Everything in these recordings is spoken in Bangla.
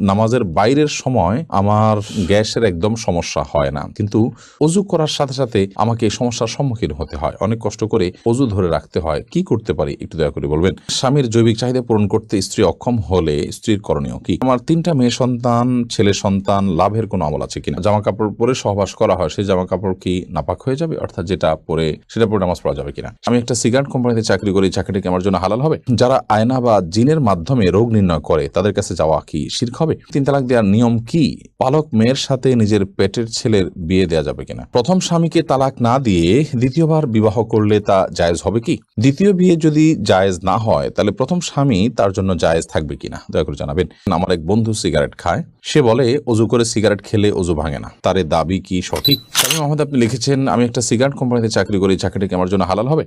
নামাজের বাইরের সময় আমার গ্যাসের একদম সমস্যা হয় না, কিন্তু অজু করার সাথে সাথে আমাকে এই সমস্যার সম্মুখীন হতে হয়, অনেক কষ্ট করে অজু ধরে রাখতে হয়। কি করতে পারি একটু দয়া করে বলবেন। স্বামীর জৈবিক চাহিদা পূরণ করতে স্ত্রী অক্ষম হলে স্ত্রীর করণীয় কি? আমার 3টা মেয়ে সন্তান, ছেলে সন্তান, লাভের কোনো আমল আছে কিনা? জামা কাপড় পরে সহবাস করা হয়, সেই জামা কাপড় কি নাপাক হয়ে যাবে? অর্থাৎ যেটা পরে সেটা পরে নামাজ পড়া যাবে কিনা? আমি একটা সিগারেট কোম্পানিতে চাকরি করি, চাকরিটা কি আমার জন্য হালাল হবে? যারা আয়না বা জিনের মাধ্যমে রোগ নির্ণয় করে তাদের কাছে যাওয়া কি শিরক হবে? 3 তালাক দেওয়ার নিয়ম কি? পালক মেয়ের সাথে নিজের পেটের ছেলের বিয়ে দেওয়া যাবে কিনা? প্রথম স্বামীকে তালাক না দিয়ে দ্বিতীয়বার বিবাহ করলে তা জায়েজ হবে কি? দ্বিতীয় বিয়ে যদি জায়েজ না হয় তাহলে প্রথম স্বামী তার জন্য জায়েজ থাকবে কিনা দয়া করে জানাবেন। আমার এক বন্ধু সিগারেট খায়, সে বলে অজু করে সিগারেট খেলে অজু ভাঙে না, তার এ দাবি কি সঠিক? মোহাম্মদ, আপনি লিখেছেন আমি একটা সিগারেট কোম্পানিতে চাকরি করি, চাকরিটা কি আমার জন্য হালাল হবে?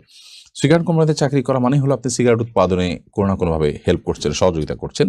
সিগারেট কোম্পানিতে চাকরি করা মানে হলো আপনি সিগারেট উৎপাদনে কোনো না কোনোভাবে হেল্প করছেন, সহযোগিতা করছেন।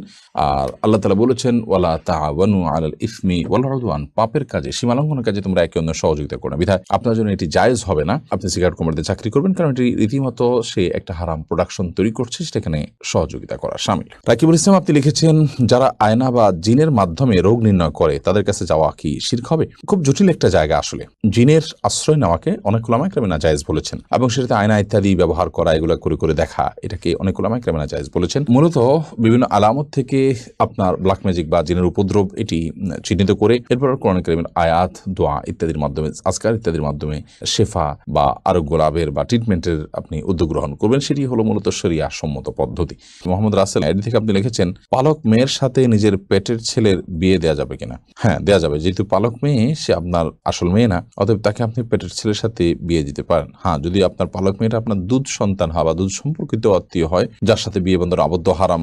আর আল্লাহ তাআলা বলেছেন ওয়ালা তাআওয়ানু আলাল ইসমি ওয়াল উদওয়ান, পাপের কাজে, সীমালঙ্ঘনের কাজে তোমরা একে অন্যের সহযোগিতা করো না। বিধায় আপনার জন্য এটি জায়েজ হবে না আপনি সিগারেট কোম্পানিতে চাকরি করবেন, কারণ এটি রীতিমতো সে একটা হারাম প্রোডাকশন তৈরি করছে, সেখানে সহযোগিতা করা শামিল। রাকিবুল ইসলাম, আপনি লিখেছেন যারা আয়না বা জিনের মাধ্যমে রোগ নির্ণয় করে তাদের কাছে যাওয়া কি শিরক হবে? খুব জটিল একটা জায়গা আসলে। জিনের আশ্রয় নেওয়াকে অনেক উলামা ইকরাম নাজায়েজ বলেছেন, এবং সেটাতে আয়না ইত্যাদি ব্যবহার করা, এগুলো করে করে দেখা, এটাকে অনেক উলামা ইকরাম নাজায়েজ বলেছেন। মূলত বিভিন্ন আলামত থেকে আপনার ব্ল্যাক ম্যাজিক বা জিনের উপদ্রব এটি চিহ্নিত করে এরপর কোরআন কারীমের আয়াত, দোয়া ইত্যাদির মাধ্যমে, আজকার ইত্যাদির মাধ্যমে শেফা বা আরোগ্য লাভের বা ট্রিটমেন্টের আপনি উদ্যোগ গ্রহণ করবেন। সেটি হলো মূলত শরিয়া সম্মত পদ্ধতি। মোহাম্মদ রাসেল এর থেকে আপনি লিখেছেন পালক মেয়ের সাথে নিজের পেটের ছেলের বিয়ে দেওয়া যাবে কিনা? হ্যাঁ, দেওয়া যাবে। যেহেতু পালক মেয়ে সে আপনার আসল মেয়ে না, অতএব তাকে আপনি পেটের ছেলের সাথে বিয়ে দিতে পারেন। হ্যাঁ, যদি আপনার পালক মেয়েটা আপনার দুধ সন্তান হয় বা দুধ সম্পর্কিত আত্মীয় হয়, যার সাথে বিয়ে বন্ধন আবদ্ধ, হারাম,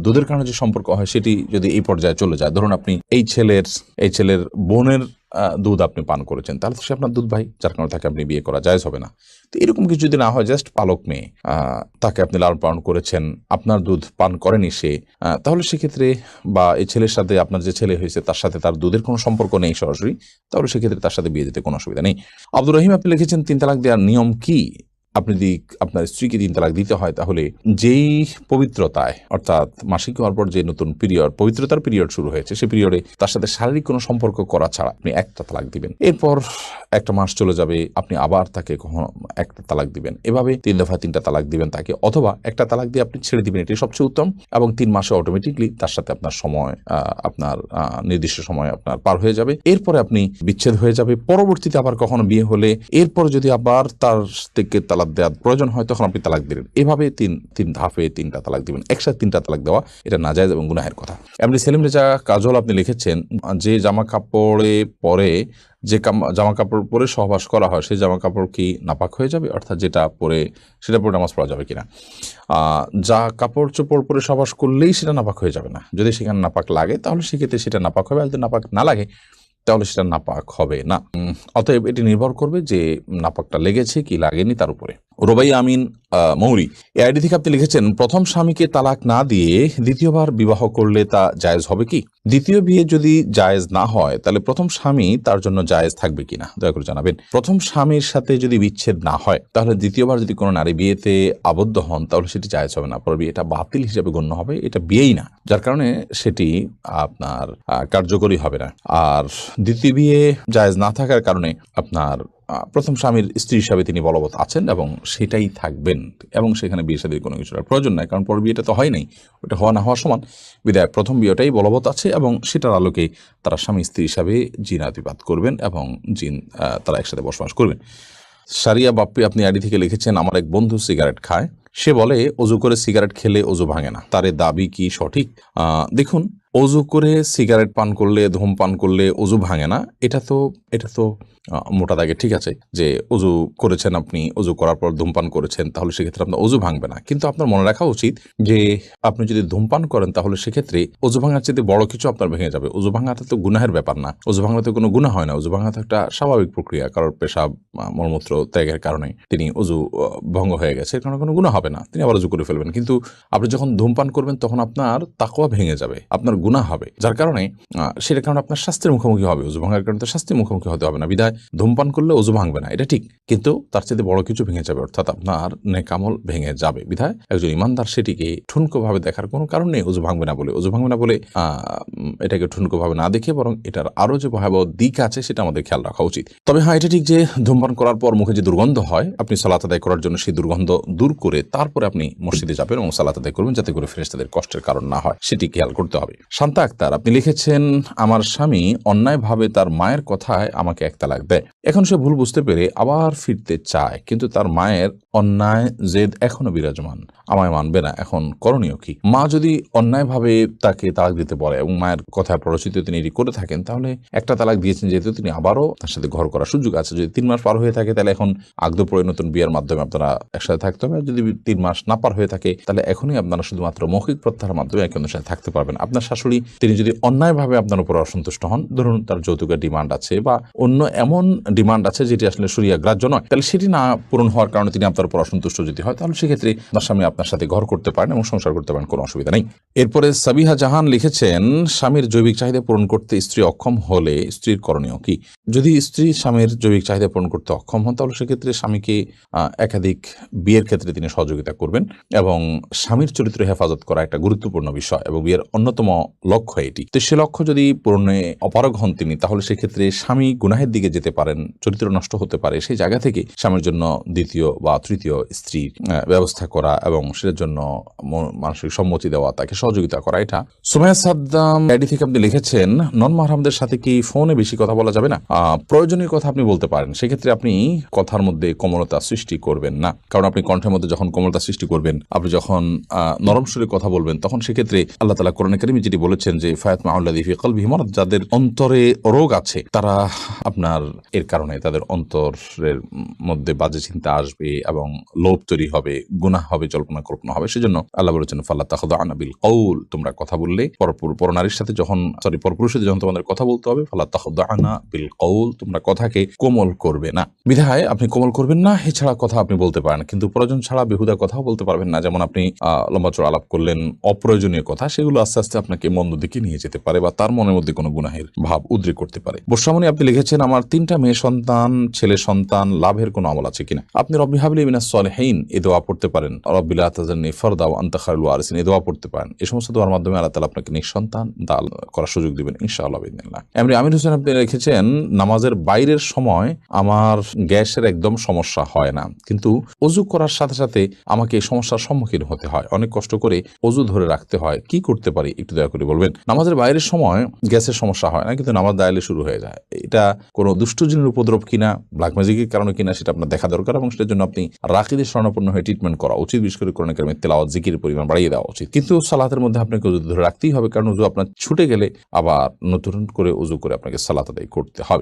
দুধের কারণে যে সম্পর্ক হয় সেটি যদি এই পর্যায়ে চলে যায়, ধরুন আপনি এই ছেলের বোনের দুধ আপনি পান করেছেন, তাহলে তো সে আপনার দুধ ভাই, যার কারণে তাকে আপনি বিয়ে করা জায়েজ হবে না। তো এরকম কিছু যদি না হয়, জাস্ট পালক মেয়ে, তাকে আপনি লালন পালন করেছেন, আপনার দুধ পান করেনি সে, তাহলে সেক্ষেত্রে, বা এই ছেলের সাথে আপনার যে ছেলে হয়েছে তার সাথে তার দুধের কোনো সম্পর্ক নেই সরাসরি, তাহলে সেক্ষেত্রে তার সাথে বিয়ে দিতে কোনো অসুবিধা নেই। আব্দুর রহিম, আপনি লিখেছেন 3 তালাক দেওয়ার নিয়ম কি? আপনি যদি আপনার স্ত্রীকে 3 তালাক দিতে হয়, তাহলে যেই পবিত্রতায়, অর্থাৎ মাসিক হওয়ার পর যে নতুন পিরিয়ড, পবিত্রতার পিরিয়ড শুরু হয়েছে, সেই পিরিয়ডে তার সাথে শারীরিক কোনো সম্পর্ক করা ছাড়া আপনি একটা তালাক দিবেন। এরপর একটা মাস চলে যাবে, আপনি আবার তাকে কখনো একটা তালাক দিবেন। এভাবে 3 দফা 3টা তালাক দিবেন তাকে, অথবা একটা তালাক দিয়ে আপনি ছেড়ে দিবেন, এটি সবচেয়ে উত্তম। এবং 3 মাসে অটোমেটিকলি তার সাথে আপনার সময়, আপনার নির্দিষ্ট সময় আপনার পার হয়ে যাবে। এরপরে আপনি বিচ্ছেদ হয়ে যাবে। পরবর্তীতে আবার কখনো বিয়ে হলে এরপর যদি আবার তার থেকে তালাক দেওয়ার প্রয়োজন হয়, তখন আপনি তালাক দিলেন। এভাবে তিন ধাপে 3টা তালাক দিবেন। একসাথে 3টা তালাক দেওয়া এটা নাজায়েজ এবং গুনাহের কথা। এমনি সেলিম রেজা কাজল, আপনি লিখেছেন যে জামা কাপড়ে পরে, যে জামা কাপড় পরে সহবাস করা হয়, সেই জামা কাপড় কি নাপাক হয়ে যাবে? অর্থাৎ যেটা পরে সেটা পরে নামাজ পড়া যাবে কিনা? যা কাপড় চোপড় পরে সহবাস করলেই সেটা নাপাক হয়ে যাবে না। যদি সেখানে নাপাক লাগে তাহলে সেক্ষেত্রে সেটা নাপাক হবে, আর যদি নাপাক না লাগে তাহলে সেটা নাপাক হবে না। অতএব এটি নির্ভর করবে যে নাপাকটা লেগেছে কি লাগেনি তার উপরে। রোবাই আমিন মৌরি, এই আইডি থেকে আপনি লিখেছেন প্রথম স্বামীকে তালাক না দিয়ে দ্বিতীয়বার বিবাহ করলে তা জায়েজ হবে কি? দ্বিতীয় বিয়ে যদি জায়েজ না হয় তাহলে প্রথম স্বামী তার জন্য জায়েজ থাকবে কিনা দয়া করে জানাবেন। প্রথম স্বামীর সাথে যদি বিচ্ছেদ না হয়, তাহলে দ্বিতীয়বার যদি কোনো নারী বিয়েতে আবদ্ধ হন, তাহলে সেটি জায়েজ হবে না, পরে বিয়েটা বাতিল হিসেবে গণ্য হবে, এটা বিয়েই না, যার কারণে সেটি আপনার কার্যকরী হবে না। আর দ্বিতীয় বিয়ে জায়েজ না থাকার কারণে আপনার প্রথম স্বামীর স্ত্রী হিসাবে তিনি বলবৎ আছেন এবং সেটাই থাকবেন, এবং সেখানে বিয়ে শাদীর কোনো কিছুর প্রয়োজন নাই, কারণ পর বিয়েটা তো হয় নাই, ওটা হওয়া না হওয়া সমান। বিদায় প্রথম বিয়েটাই বলবৎ আছে, এবং সেটার আলোকে তারা স্বামী স্ত্রী হিসাবে জিনাতিপাত করবেন এবং তারা একসাথে বসবাস করবেন। সারিয়া বাপ্পি, আপনি আইডি থেকে লিখেছেন আমার এক বন্ধু সিগারেট খায়, সে বলে অজু করে সিগারেট খেলে অজু ভাঙে না, তার দাবি কি সঠিক? দেখুন, অজু করে সিগারেট পান করলে, ধূমপান করলে অজু ভাঙে না, এটা তো মোটা দাগে ঠিক আছে যে অজু করেছেন, আপনি অজু করার পর ধূমপান করেছেন, তাহলে সেক্ষেত্রে আপনার অজু ভাঙবে না। কিন্তু আপনার মনে রাখা উচিত যে আপনি যদি ধূমপান করেন তাহলে সেক্ষেত্রে অজু ভাঙার চেয়ে বড় কিছু আপনার ভেঙে যাবে। অজু ভাঙাটা তো গুনাহের ব্যাপার না, অজু ভাঙাতে কোনো গুনাহ হয় না, অজু ভাঙা তো একটা স্বাভাবিক প্রক্রিয়া, কারোর পেশাব মলমূত্র ত্যাগের কারণে তিনি অজু ভঙ্গ হয়ে গেছে, এর কারণে কোনো গুনাহ হবে না, তিনি আবার অজু করে ফেলবেন। কিন্তু আপনি যখন ধূমপান করবেন তখন আপনার তাকওয়া ভেঙে যাবে, আপনার গুনাহ হবে, যার কারণে সেটার কারণে আপনার শাস্তির মুখোমুখি হবে। অজু ভাঙার কারণে তো শাস্তির মুখোমুখি হতে হবে না, বিধায় ধূমপান করলে ওযু ভাঙবে না, এটা ঠিক, কিন্তু তার চেয়ে বড় কিছু ভেঙে যাবে, অর্থাৎ আপনার নেক আমল ভেঙে যাবে। বিধায় একজন ইমানদার সেটিকে ঠুনকো ভাবে দেখার কোনো কারণ নেই। ওযু ভাঙবে না বলে এটাকে ঠুনকো ভাবে না দেখে বরং এটার আরো যে ভয়াবহ দিক আছে সেটা আমাদের খেয়াল রাখা উচিত। তবে হ্যাঁ, এটা ঠিক যে ধূমপান করার পর মুখে যে দুর্গন্ধ হয়, আপনি সালাত আদায় করার জন্য সেই দুর্গন্ধ দূর করে তারপরে আপনি মসজিদে যাবেন এবং সালাত আদায় করবেন, যাতে করে ফেরেশতাদের কষ্টের কারণ না হয়, সেটি খেয়াল করতে হবে। শান্তা আক্তার, আপনি লিখেছেন, আমার স্বামী অন্যায়ভাবে তার মায়ের কথায় আমাকে এক তালাক দেয়। এখন সে ভুল বুঝতে পেরে আবার ফিরতে চায়, কিন্তু তার মায়ের অন্যায় জেদ এখনো বিরাজমান, আমায় মানবে না। এখন করণীয় কি? মা যদি অন্যায়ভাবে তাকে তালাক দিতে বলে এবং মায়ের কথা প্ররোচিত তিনি এটি করে থাকেন, তাহলে একটা তালাক দিয়েছেন যেহেতু তিনি আবারও তার সাথে ঘর করার সুযোগ আছে। যদি 3 মাস পার হয়ে থাকে তাহলে এখন আগদ নতুন বিয়ের মাধ্যমে আপনারা একসাথে থাকতে হবে। যদি 3 মাস না পার হয়ে থাকে তাহলে এখনই আপনারা শুধুমাত্র মৌখিক প্রত্যাহারের মাধ্যমে একে অন্যের সাথে থাকতে পারবেন। আপনার শাশুড়ি তিনি যদি অন্যায়ভাবে আপনার উপর অসন্তুষ্ট হন, ধরুন তার যৌতুকের ডিমান্ড আছে বা অন্য এমন ডিমান্ড আছে যেটি আসলে শরিয়া গ্রাহ্য নয়, তাহলে সেটি না পূরণ হওয়ার কারণে তিনি আপনার উপর অসন্তুষ্ট যদি হয়, তাহলে সেক্ষেত্রে আপনার স্বামী আপনার সাথে ঘর করতে পারেন এবং সংসার করতে পারেন, কোনো অসুবিধা নেই। এরপরে সাবিহা জাহান লিখেছেন, স্বামীর জৈবিক চাহিদা পূরণ করতে স্ত্রী অক্ষম হলে স্ত্রীর করণীয় কি? যদি স্ত্রী স্বামীর জৈবিক চাহিদা পূরণ করতে অক্ষম হন, তাহলে সেক্ষেত্রে স্বামীকে একাধিক বিয়ের ক্ষেত্রে তিনি সহযোগিতা করবেন এবং স্বামীর চরিত্র হেফাজত করা একটা গুরুত্বপূর্ণ বিষয় এবং বিয়ের অন্যতম লক্ষ্য এটি। তো সে লক্ষ্য যদি পূরণে অপারগ হন তিনি, তাহলে সেক্ষেত্রে স্বামী গুনাহের দিকে যেতে পারেন, চরিত্র নষ্ট হতে পারে। সেই জায়গা থেকে স্বামীর জন্য দ্বিতীয় বা তৃতীয় স্ত্রীর ব্যবস্থা করা এবং সেটার জন্য মানসিক সম্মতি দেওয়া, তাকে সহযোগিতা করা, এটা। সুমাইয়া সাদ্দাম আইডি থেকে আপনি লিখেছেন, নন মাহরামদের সাথে কি ফোনে বেশি কথা বলা যাবে না? প্রয়োজনীয় কথা আপনি বলতে পারেন, সেক্ষেত্রে আপনি কথার মধ্যে কোমলতা সৃষ্টি করবেন না, কারণ আপনি কণ্ঠের মধ্যে যখন কোমলতা সৃষ্টি করবেন, আপনি যখন নরম সুরে কথা বলবেন, তখন সেক্ষেত্রে আল্লাহ তাআলা কোরআনে কারীমে যেটি বলেছেন যে ফায়াতমাউল্লাযী ফি কলবিহি মারাদ, যাদের অন্তরে রোগ আছে তারা আপনার এর কারণে তাদের অন্তরের মধ্যে বাজে চিন্তা আসবে এবং লোভ তৈরি হবে, গুনাহ হবে, জল্পনা কল্পনা হবে। সেজন্য আল্লাহ বলেছেন ফালা তাখদা'না বিল কওল, তোমরা কথা বললে পরনারীর সাথে পরপুরুষের সাথে যখন তোমাদের কথা বলতে হবে, ফালা তাখদা'না বিল কওল, তোমরা কথাকে কোমল করবে না। বিধায় আপনি কোমল করবেন না, এছাড়া কথা আপনি বলতে পারেন, কিন্তু প্রয়োজন ছাড়া বেহুদা কথাও বলতে পারবেন না। যেমন আপনি লম্বা চড়া আলাপ করলেন অপ্রয়োজনীয় কথা, সেগুলো আস্তে আস্তে আপনাকে মন্দ দিকে নিয়ে যেতে পারে বা তার মনের মধ্যে কোনো গুনাহের ভাব উদ্রেক করতে পারে। বর্ষামণি আপনি লিখেছেন, আমার 3টা মেয়ে সন্তান, ছেলে সন্তান লাভের কোনো আমল আছে কিনা? আপনি রব্বি হাবলি মিনাস সলিহিন এই দোয়া পড়তে পারেন, রব্বি লা তাযারনি ফারদা ওয়া আনতা খায়রুল ওয়ারিসিন এই দোয়া পড়তে পারেন। এই সমস্ত দোয়ার মাধ্যমে আল্লাহ তাআলা আপনাকে নিঃসন্তান দান করার সুযোগ দিবেন ইনশাআল্লাহ বিইذنিল্লাহ। এমনি আমির হোসেন আপনি লিখেছেন, নামাজের বাইরের সময় আমার গ্যাসের একদম সমস্যা হয় না, কিন্তু ওযু করার সাথে সাথে আমাকে এই সমস্যার সম্মুখীন হতে হয়, অনেক কষ্ট করে ওযু ধরে রাখতে হয়, কি করতে পারি একটু দয়া করে বলবেন? নামাজের বাইরের সময় গ্যাসের সমস্যা হয় না, কিন্তু নামাজ দাঁড়ালে শুরু হয়ে যায়। এটা কোনো দুষ্ট জিনের উপদ্রব কিনা, ব্ল্যাক ম্যাজিকের কারণে কিনা, সেটা আপনার দেখা দরকার এবং সেটার জন্য আপনি রাকিদের শরণাপন্ন হয়ে ট্রিটমেন্ট করা উচিত। বিশেষ করে কোরআন কারীমের তেলাওয়াত, জিকিরের পরিমাণ বাড়িয়ে দেওয়া উচিত। কিন্তু সালাতের মধ্যে আপনাকে ওযু ধরে রাখতেই হবে, কারণ ওযু আপনার ছুটে গেলে আবার নতুন করে ওযু করে আপনাকে সালাত আদায় করতে হবে।